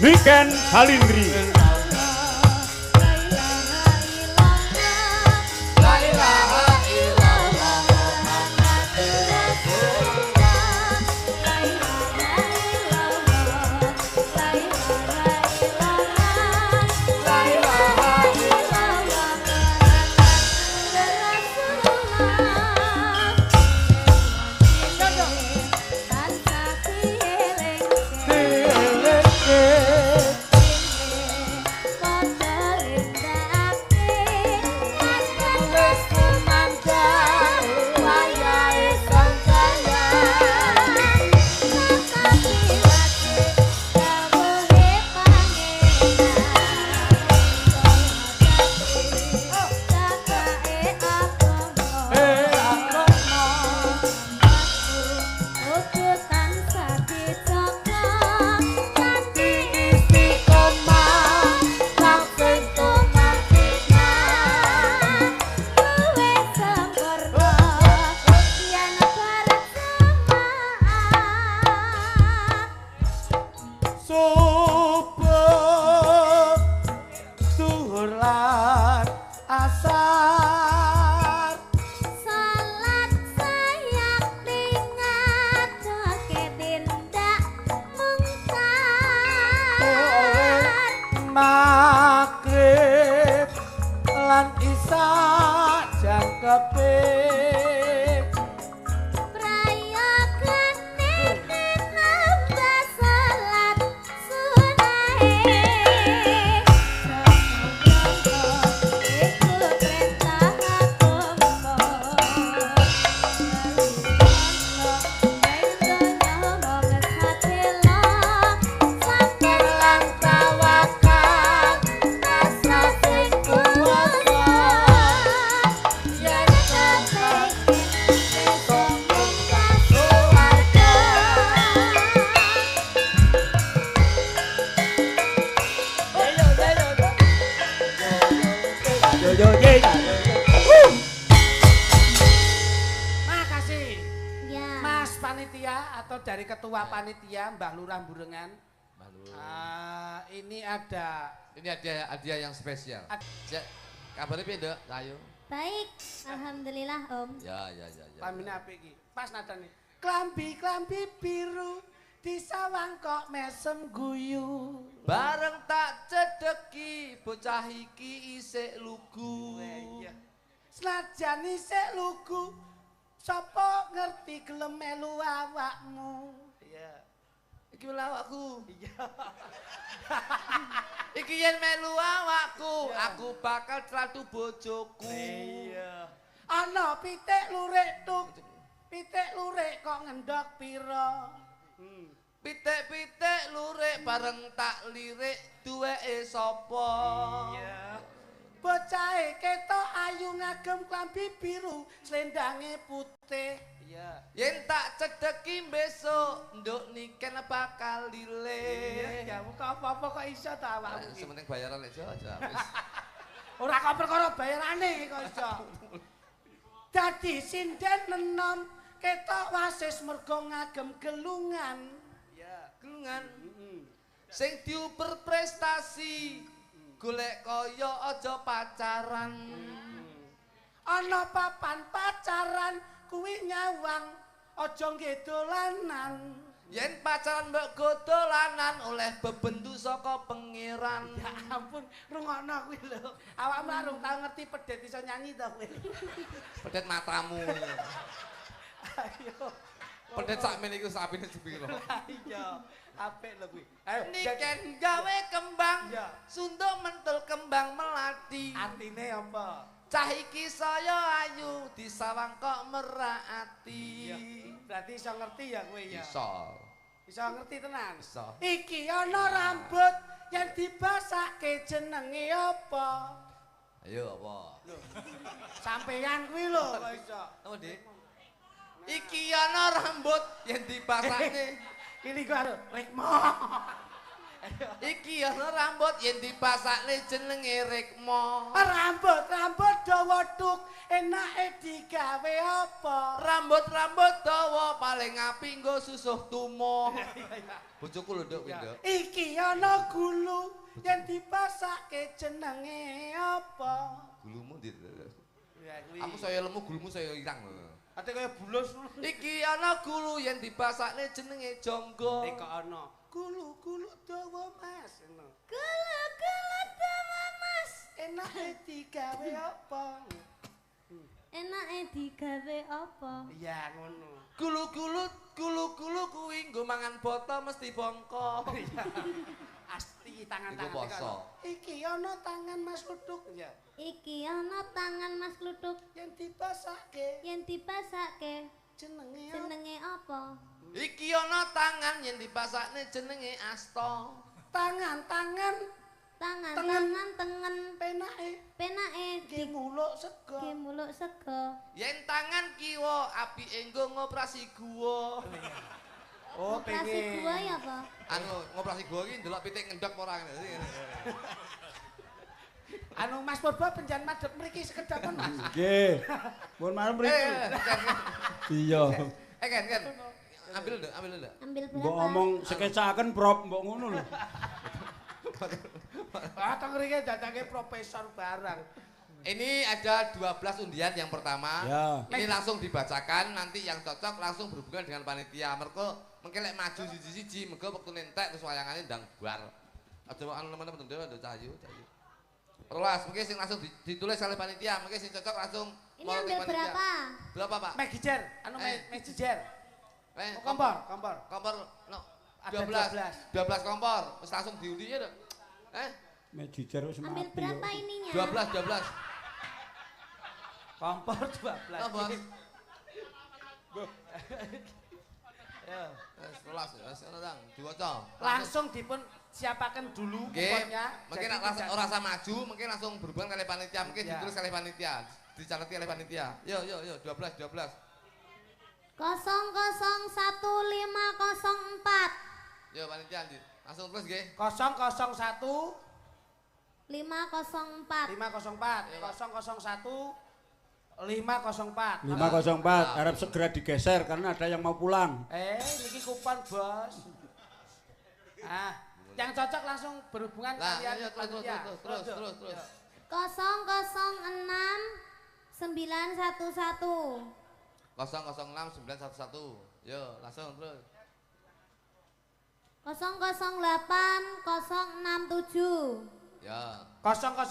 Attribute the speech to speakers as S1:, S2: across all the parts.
S1: Niken Halindri.
S2: Magrib lan isa jangkepe prayogane nambah salat sunahe iku perintah agama Makasih. Ya. Mas panitia atau dari ketua panitia Mbah Lurah Burengan. Mbah Lurah. Ini ada
S3: hadiah yang spesial. Kabarnya piye, Nduk? Ayo.
S4: Baik, alhamdulillah Om.
S3: Ya.
S2: Pamine apik iki. Pas nadane. Klambi biru disawang kok mesem guyu.
S3: Bareng tak cedeki bocah iki isik lugu.
S2: Senajan isik lugu, sapa ngerti gelem melu awakmu. Iya.
S3: Iki melu awakku.
S2: Iya.
S3: Iki yen melu awakku, aku bakal tratu bojoku.
S2: Iya. Ana pitik lurik kok ngendhok pira.
S3: Pitik-pitik lurik bareng tak lirik duweke sapa?
S2: Iya. Bocahe ketok ayu ngagem klambi biru, slendange putih. Iya.
S3: Yen tak cedeki besok, nduk niken bakal dilih.
S2: Ya muka apa-apa kok iso ta awakmu iki.
S3: Sementing bayaran lek aja.
S2: Ora kok perkara bayarane kok iso. Dadi sinden nenom ketok wasis mergo ngagem gelungan. Ya,
S3: gelungan. Sing diuper prestasi. Golek kaya aja pacaran.
S2: Ana papan pacaran kuwi nyawang aja nggih dolanan.
S3: Yen pacaran mbok godolanan oleh bebendu saka pangeran.
S2: Ya ampun, rungokno kuwi lho. Awakmu arung tau ngerti pedet iso nyanyi ta kowe.
S3: Pedet matamu.
S2: Ayo.
S3: Pedet sakmene iku sapine sepiro.
S2: Iya, apik lho kuwi. Ayo,
S3: niken gawe kembang. Sunduk mentul kembang melati.
S2: Artine apa?
S3: Cah iki saya ayu disawang kok meraati.
S2: Berarti iso ngerti ya kowe ya? Iso ngerti tenan?
S3: Iso.
S2: Iki ana rambut yang dibasake jenenge apa?
S3: Ayo apa?
S2: Lho. Sampeyan kuwi lho kok iso.
S3: Oh, Dik. Iki ana rambut yang dibasake.
S2: Ini karo Rekmo.
S3: Iki ana rambut yen dipasakne jenenge Rekmo.
S2: Rambut dawa tuk enake digawe apa?
S3: Rambut dawa paling apik nggo susuh tumo. Bojoku lho nduk nduk.
S2: Iki ana gulu yen dipasake jenenge apa?
S3: Gulumu ndi?
S2: Ya kuwi.
S3: Aku saya lemu gulumu saya irang.
S2: Ate kaya bulus.
S3: Iki ana gulu yen dipasakne jenenge jonggo.
S2: Kok ana gulu dawa Mas ngono.
S4: Gula dawa Mas.
S2: Enake digawe apa?
S4: Enake digawe apa?
S2: Iya ngono.
S3: Gulu kuwi nggo mangan boto mesti bongko.
S2: Asti
S3: Iku
S2: tangan-tangan
S3: poso.
S2: Iki ana tangan Mas Luduk ya.
S4: Iki ana tangan Mas Kluthuk
S2: Yen dipasake
S4: yen dipasake
S2: jenenge
S4: apa?
S3: Iki ana tangan yen dipasakne jenenge asta.
S2: tangan
S4: Tangan tengen penake
S2: Ki muluk sego.
S4: muluk sego.
S3: Yen tangan kiwa apike nggo ngoperasi guwa.
S2: Oh,
S4: Operasi gua ya apa?
S3: Anu ngoperasi guwa iki ndelok pitik ngendhok ora ngene.
S2: Anu Mas Purba penjan madhep mriki sekedapun Mas.
S1: Nggih. Pun marem mriki. Iya.
S3: Kan. Ambil lho.
S4: Ambil berapa?
S1: Mbok omong sekecaken prop mbok ngono lho.
S2: Ah, teng mriki dadake profesor barang.
S3: Ini ada 12 undian yang pertama.
S1: Ya.
S3: Ini langsung dibacakan, nanti yang cocok langsung berhubungan dengan panitia. Mergo mengke lek maju siji-siji, mergo wektu entek terus wayangane ndang bar. Aja anu teman-teman dhewe ndok cahayu. Rolas, mungkin sing langsung ditulis oleh panitia, mungkin sing cocok langsung
S4: Ini ambil berapa?
S3: Berapa, Pak?
S2: Megijer, anu megijer.
S3: Kompor no.
S2: Ada
S3: 12 kompor. Terus langsung diundi ya, Dok.
S1: Mejijer wis
S4: Ambil
S1: mati
S4: berapa
S1: yo.
S4: ininya?
S3: 12.
S2: Kompor 12.
S3: Nah, Bos.
S2: Ya.
S3: Wes rolas, wes ono tang, diwaca.
S2: Langsung dipun siapaken dulu
S3: Nggih,
S2: pokoknya.
S3: mungkin ora usah maju, mungkin langsung berhubungan kali panitia, mungkin ditulis oleh panitia, dicateti oleh panitia. Yo, 12.
S4: 001504.
S3: Yo panitia lanjut. Langsung terus nggih.
S2: 001
S4: 504.
S2: 504 001 504
S1: 504 harap segera digeser karena ada yang mau pulang.
S2: Niki kupon Bos. Yang cocok langsung berhubungan
S3: Lah,
S2: kalian
S3: ayo
S2: panitia.
S3: terus.
S4: 006911.
S3: 006911. Yo, langsung terus.
S4: 008067.
S3: Ya.
S2: 008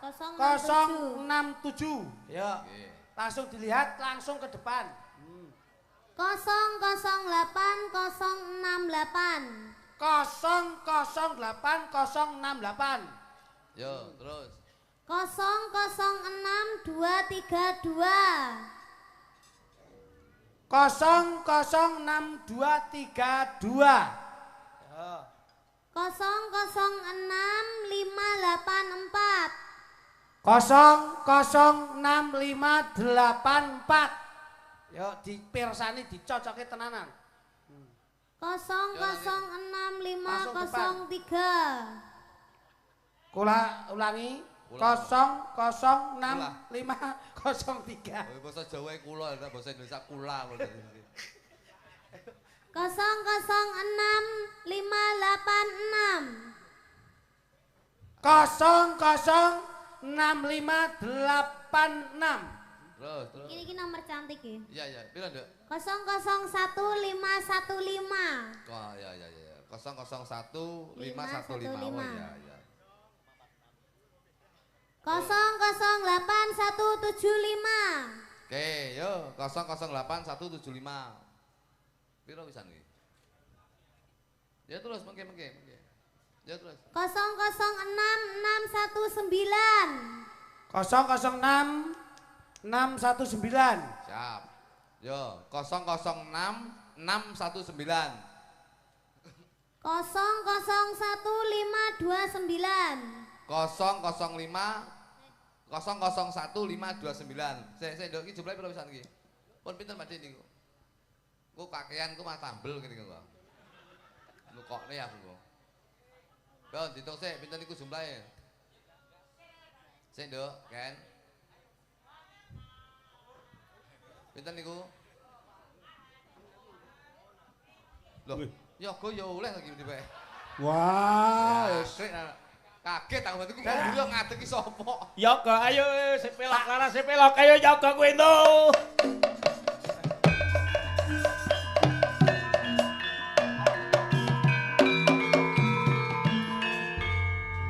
S4: 067.
S2: 067. Ya.
S3: Nggih.
S2: Langsung dilihat langsung ke depan.
S4: 008068.
S2: 008068.
S3: Yo, terus.
S4: 006232.
S2: 006232.
S4: 006584.
S2: 006584. Yo dipirsani dicocoke tenanan.
S4: 006503.
S2: Kula ulangi 006503.
S3: Bahasa Jawa kula, bahasa Indonesia kula.
S4: 006586.
S2: 006586.
S3: Terus.
S4: Ini nomor cantik ya.
S3: Iya, pira, Nduk?
S4: 001515.
S3: Oh, ya. 001515. Oh, ya.
S4: 008175.
S3: Oke, yo 008175. Piro pisan iki? Ya terus mengke. Ya terus.
S4: 006619.
S2: 006619.
S3: Siap. Yo 006619.
S4: 001529.
S3: 001529. Sik Nduk iki jumlahe piro pisan iki? Pun pinten Mbak niku? Ku kakean ku mas tambel kene kok. Lukokne aku kok. Yo ditung sik pinten niku jumlahe? Sik, Nduk, Ken. Pinten niku? Loh, yoga ya oleh lagi ndi bae.
S1: Wah,
S3: Kaget aku bantu ku yo ngadeg ki sapa?
S1: Yoga ayo sepelok lara sepelok ayo Yoga kuwi entuk.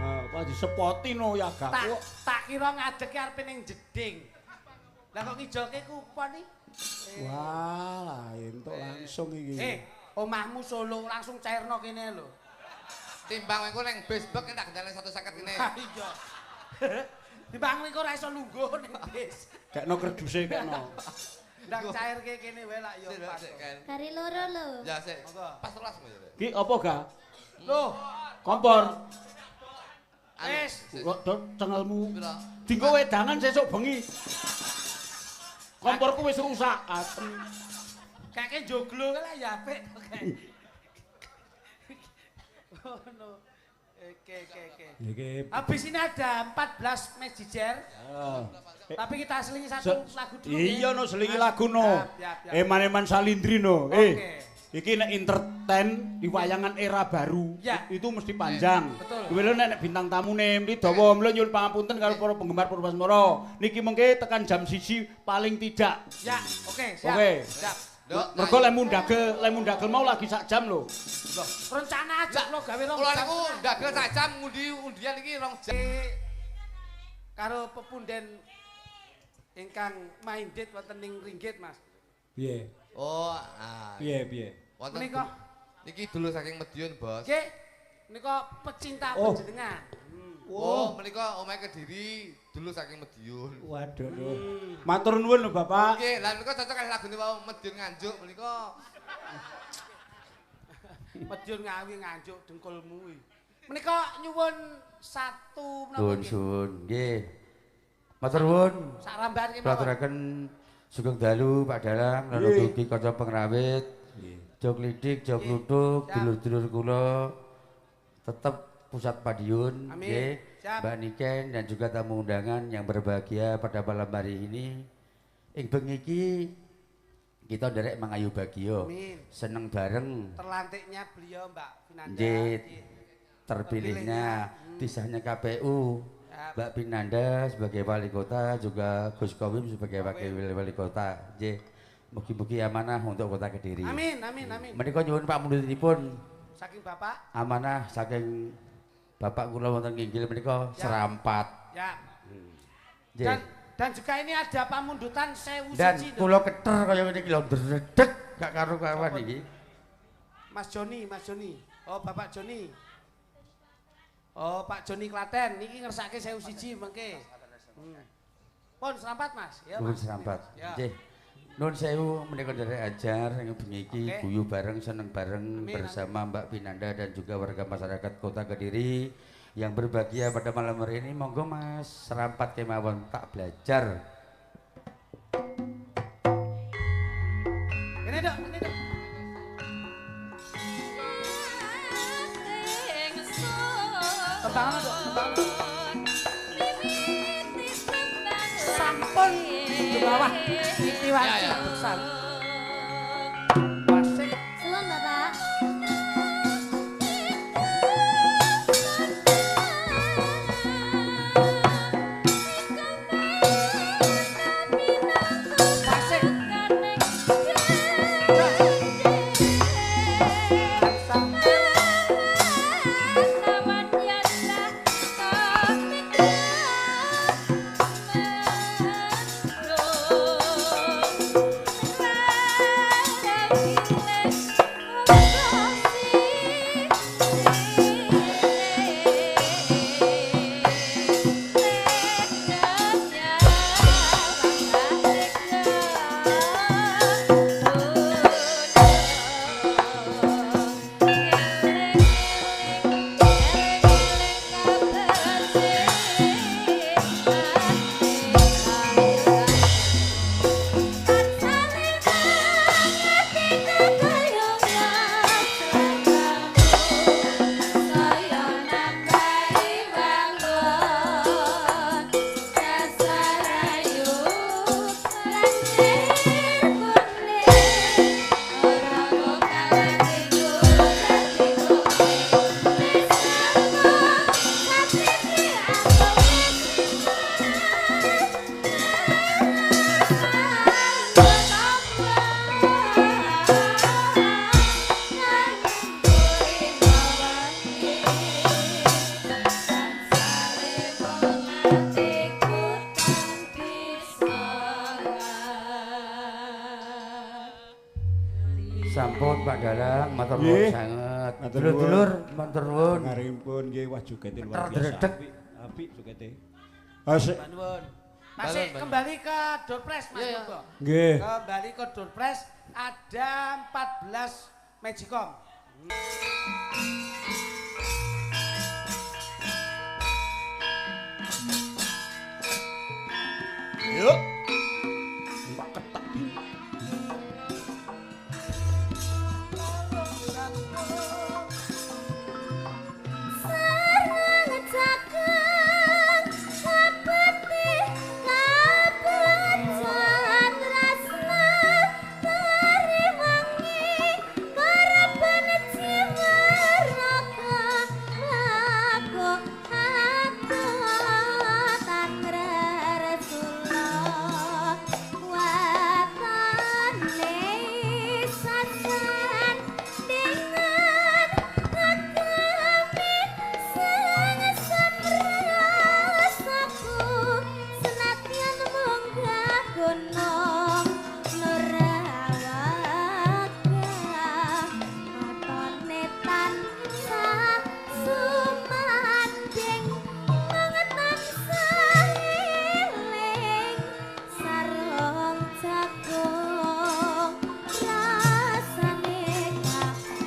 S1: Apa disepoti no Yoga.
S2: Tak kira ngadeg arepe ning jeding. Lah kok ngijolke kupon iki?
S1: Wah, entuk langsung iki.
S2: Omahmu Solo langsung cairno kene lho.
S3: Timbang engko ning Facebook tak gendane 150 kene.
S2: Iya. Timbang engko ora iso lungguh ning bis.
S1: Kekno kerduse kekno.
S2: Ndak cairke kene wae lak yo pas.
S4: Kari loro lho.
S3: Ya sik. Pas 13 ya.
S1: Ki apa ga?
S2: Loh,
S1: Kompor.
S2: wis.
S1: Kok cengelmu.
S3: Pira?
S1: Dinggo wedangan sesuk bengi. Komporku wis rusak.
S2: Kakek joglo lah ya apik to kae. Oh no. Oke. Habis ini ada 14 mejijer. Tapi kita selingi satu lagu dulu.
S1: Iya no selingi lagu no.
S2: Siap.
S1: Eman-eman Salindri no.
S2: Oke.
S1: Iki nek entertain di wayangan era baru.
S2: Ya.
S1: Itu mesti panjang.
S2: Betul.
S1: Kuwi lho nek bintang tamune mesti dawa mlo nyuwun pangapunten karo para penggemar Purwasmara. Niki mengke tekan jam 1 paling tidak.
S2: Ya, oke, siap.
S1: Oke.
S2: Siap.
S1: Mergo lemu ndagel mau lagi sak jam lho.
S2: Loh, rencana aja lo gawe rong
S3: Kula
S2: jam.
S3: niku ndagel sak jam ngundi undian iki 2 jam.
S2: Karo pepunden ingkang minded wonten ning Ringgit, Mas.
S1: Piye?
S3: Oh,
S1: Piye?
S3: Wonten
S2: Menika
S3: niki dulur saking Madiun, Bos.
S2: nggih menika pecinta
S1: Oh.
S2: panjenengan.
S3: Oh, menika omahe Kediri, dulur saking Madiun.
S1: Waduh. Matur nuwun lho Bapak.
S3: Nggih, lah menika cocok kali lagune wau Madiun Nganjuk menika.
S2: Madiun Ngawi Nganjuk dengkulmu iki. Menika nyuwun satu menapa
S5: Nuwun
S2: nggih?
S5: suwun nggih. Matur nuwun.
S2: Sak rambahan ki mawon.
S5: Platuraken sugeng dalu Pak Dalang lan ugi kanca pengrawit. Jog lidik, jog lutuk, dulur-dulur kula tetep pusat Madiun
S2: Amin.
S5: nggih.
S2: Siap.
S5: Mbak Niken dan juga tamu undangan yang berbahagia pada malam hari ini. Ing bengi iki kita nderek mangayu bagya.
S2: Amin.
S5: Seneng bareng.
S2: Terlantiknya beliau Mbak Finanda.
S5: Nggih. Terpilihnya tisahnya KPU.
S2: Siap.
S5: Mbak Pinanda sebagai wali kota, juga Gus Kowim sebagai wakil wali kota. Nggih. Mugi-mugi amanah untuk kota Kediri.
S2: Amin.
S5: Menika nyuwun Pak Mundutipun
S2: Saking Bapak.
S5: amanah saking Bapak kula wonten Kinggil menika serampat.
S2: Ya.
S5: Nggih.
S2: Dan juga ini ada pamundutan 1000
S5: Dan
S2: siji.
S5: kula keter kaya ngene iki lho ndredeg gak karo kawan iki.
S2: Mas Joni. Oh, Bapak Joni. Oh, Pak Joni Klaten niki ngersake 1000 siji mengke. Pun serampat, Mas. Ya,
S5: Nuwun
S2: Mas.
S5: serampat.
S2: Ya.
S5: Nggih. Nuwun sewu menika nderek ajar ing bengi iki
S2: Oke.
S5: guyu bareng seneng bareng
S2: Amin,
S5: bersama Mbak Pinanda dan juga warga masyarakat Kota Kediri yang berbahagia pada malam hari ini. Monggo Mas serampat kemawon tak belajar.
S2: Ini dok. Tembangan dok, Sampun di bawah itiwansi
S3: Ya.
S2: besar. Wasik.
S4: Suwun Bapak.
S2: Wasik.
S5: Pak Dalang, matur
S1: Nggih.
S5: nuwun sanget.
S1: Matur
S5: Dulur-dulur, matur nuwun.
S1: Ngaringipun nggih wah jogete luar biasa.
S5: Terdredeg.
S1: Apik jogete. Asik.
S2: Nuwun. Masih
S3: Balon.
S2: kembali ke Doorpress Mas
S3: Iya, iya.
S2: Bobo.
S1: Nggih.
S2: Kembali ke Doorpress ada 14 Magicom.
S1: Yuk. Mbak ketak di.
S4: Sarang cakeng kapeti kabecan rasna tari wangi karapan jiwa raka laku aku tanra Rasulullah watane sasan dengan agami sang saprasaku senadyan munggah gunung Nurawaka matone tansah sumanding tansah eling sareng jagung rasane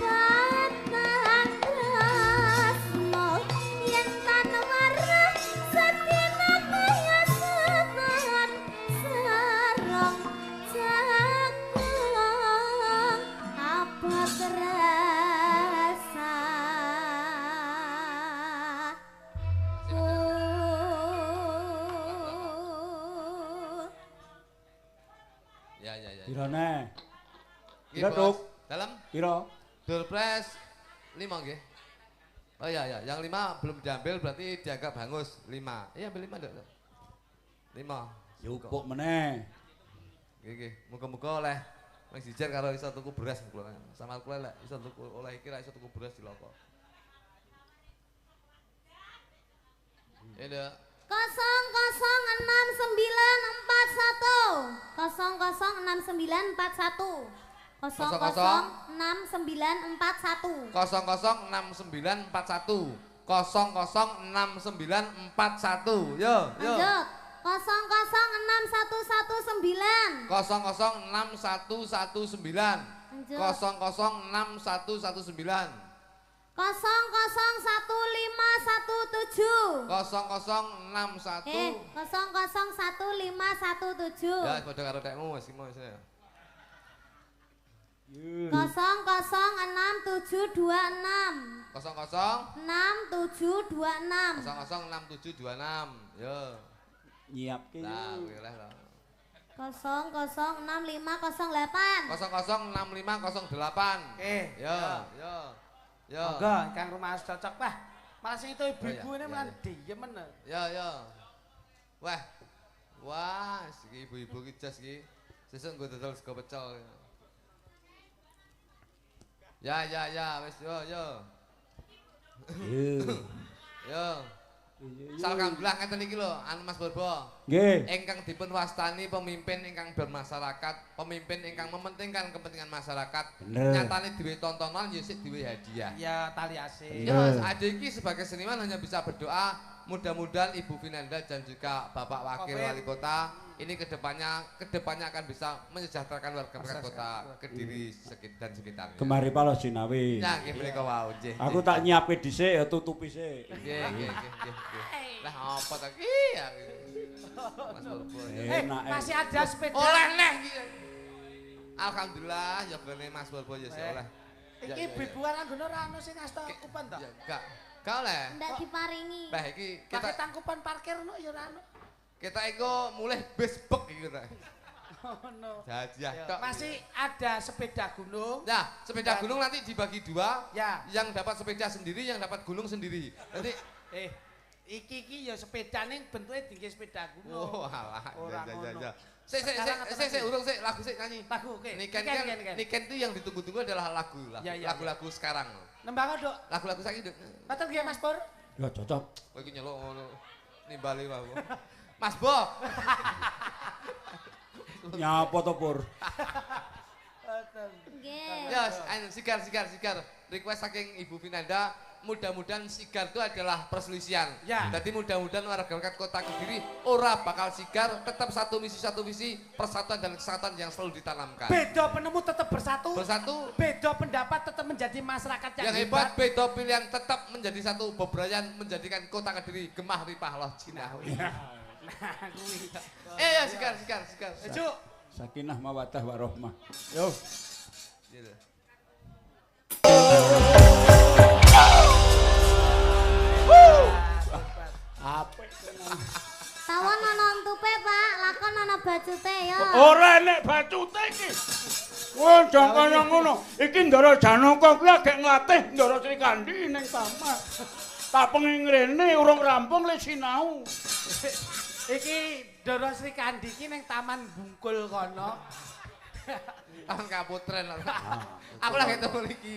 S4: kapatan tresno yen tan marah sedina kaya sepan sareng jagung apa terasa
S3: Ya ya ya.
S1: Pirane?
S3: Nggih,
S1: Pira,
S3: Bos.
S1: Duk?
S3: Dalam
S1: Pira?
S3: Doorpress 5 nggih. Oh iya ya, yang 5 belum diambil berarti dianggap hangus 5. Iya ambil 5 Dok. 5.
S1: Jupuk meneh.
S3: Nggih nggih. Muga-muga oleh wis dijer karo iso tuku beras kula. Sama kula lek iso tuku oleh iki ra iso tuku beras diloko. Ya Dok.
S4: 006941 006941
S3: 006941 006941 yo yo
S4: lanjut 006119
S3: 006119
S4: lanjut
S3: 006119
S4: 001517
S3: 0061
S4: 001517
S3: ya padha karo tekmu wis mau wis ya
S4: 006726
S3: 00
S4: 6726
S3: 006726 yo
S1: Nyiapke
S3: lah
S1: yuk.
S3: kuwi oleh lho
S4: 006508
S3: 006508 yo yo yo
S2: Monggo Kang Rumah cocok Pak. Malah sing itu ibu-ibu
S3: Oh,
S2: ini
S3: iya,
S2: malah
S3: iya.
S2: diem men.
S3: yo yo wah wah iki ibu-ibu ki jas iki sesuk nggo dodol sego pecel ya ya ya wis yo yo yo Alhamdulillah ngeten iki lho anu Mas Borbo
S1: Nggih.
S3: ingkang dipun wastani pemimpin ingkang bermasyarakat, pemimpin ingkang mementingkan kepentingan masyarakat.
S1: Bener.
S3: Nyatane duwe tontonan ya sik duwe hadiah.
S2: Ya tali asih.
S3: Ya, adik iki sebagai seniman hanya bisa berdoa mudah-mudahan Ibu Vinanda dan juga Bapak Wakil
S2: Covid.
S3: Wali Kota ini kedepannya akan bisa mensejahterakan warga kota Kediri dan sekitarnya.
S1: Kemari palo sinawi.
S3: Ya, nggih menika wau nggih.
S1: Aku tak nyiapke dhisik ya tutupi sik.
S3: Nggih nggih nggih. Lah apa ta iki ya? Mas Borbo.
S1: Enak.
S2: Masih ada sepeda.
S3: Oleh neh iki. Alhamdulillah ya bene Mas Borbo ya sik oleh.
S2: Iki bibuan anggono ora ono sing ngasta kupan to.
S3: Ya gak. Gak oleh.
S4: ndak diparingi
S3: Bah iki
S2: Pakai
S3: kita
S2: tangkupan parkir no ya ora ono.
S3: kita iku mulai besbek iki ta.
S2: Ono.
S3: Hadiah
S2: Ya,
S3: tok.
S2: masih ada sepeda gunung.
S3: Nah, sepeda gunung nanti dibagi dua.
S2: Ya.
S3: Yang dapat sepeda sendiri, yang dapat gunung sendiri. Nanti
S2: Iki ya sepedane bentuke dingge sepeda gunung.
S3: oh alah.
S2: Ora ngono.
S3: Sik urung sik lagu sik nyanyi.
S2: Lagu oke.
S3: Niken kan Niken itu yang ditunggu-tunggu adalah lagu
S2: Ya, ya,
S3: lagu-lagu sekarang.
S2: Nembang Dok.
S3: Lagu-lagu saiki Duk.
S2: Betul nggih Mas Pur?
S1: Ya cocok.
S3: Kowe iki nyeluk ngono. Nimbali wae. Mas Bo.
S1: Nyapa to Pur?
S4: nggih
S3: Ya, sigar. Request saking Ibu Vinanda, mudah-mudahan sigar itu adalah perselisihan.
S2: Ya.
S3: Jadi mudah-mudahan warga masyarakat Kota Kediri ora bakal sigar, tetap satu visi, persatuan dan kesatuan yang selalu ditanamkan.
S2: Beda penemu tetap bersatu. Beda pendapat tetap menjadi masyarakat yang
S3: hebat. Beda pilihan tetap menjadi satu bebrayan menjadikan Kota Kediri gemah ripah loh Cinawi.
S2: Nah, kuwi.
S3: Ya sigar.
S2: Cuk.
S1: Sakinah mawaddah warahmah. Yo. Apik tenan.
S4: Tawon ana entupe, Pak. Lakon ana bacute ya.
S1: Ora enek bacute iki. Wah, jangan kaya ngono. Iki Ndara Janaka kuwi agek nglatih Ndara Srikandi ning taman. Tak pengen ngrene urung rampung le sinau.
S2: Iki Ndara Srikandi iki ning Taman Bungkul kono.
S3: Taman Kaputren. Aku lagi ketemu iki.